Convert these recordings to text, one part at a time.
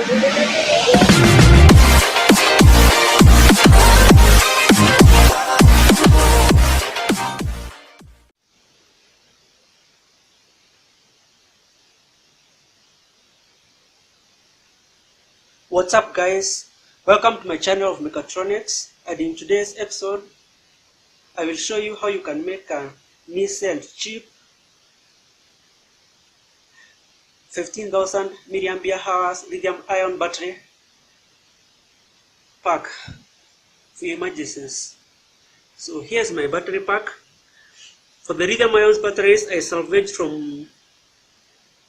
What's up, guys? Welcome to my channel of Mechatronics, and in today's episode I will show you how you can make a easy and cheap 15,000 mAh lithium ion battery pack for emergencies. So here's my battery pack. For the lithium ion batteries, I salvaged from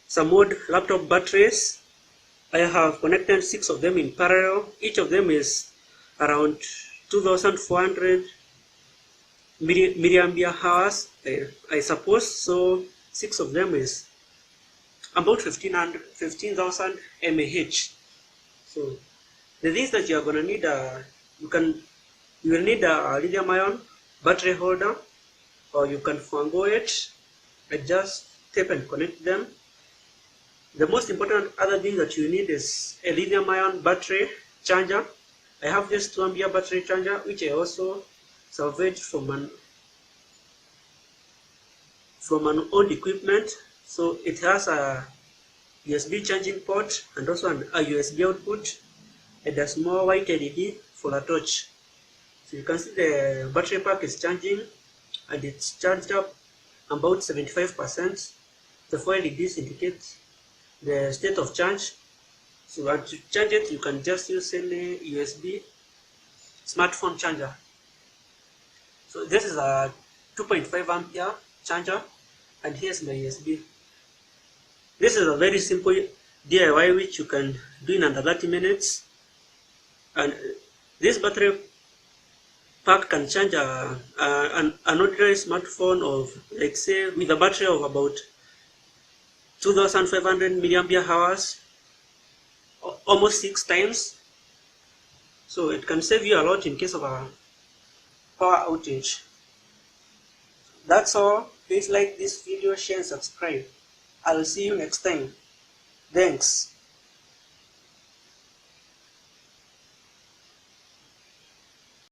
some old laptop batteries. I have connected 6 of them in parallel. Each of them is around 2,400 milliampere hours, I suppose. So 6 of them is about 15,000 mAh. So the things that you are gonna need you will need a lithium ion battery holder, or you can forgo it, adjust, tape and connect them. The most important other thing that you need is a lithium ion battery charger. I have this 2 ampere battery charger, which I also salvaged from an old equipment. So it has a USB charging port and also a USB output and a small white LED for a torch. So you can see the battery pack is charging, and it's charged up about 75%. The 4 LEDs indicate the state of charge. So to charge it, you can just use any USB smartphone charger. So this is a 2.5 ampere charger, and here's my USB. This is a very simple DIY which you can do in under 30 minutes. And this battery pack can charge an ordinary smartphone of, like, say, with a battery of about 2,500 milliampere hours, almost 6 times. So it can save you a lot in case of a power outage. That's all. Please like this video, share and subscribe. I'll see you next time. Thanks.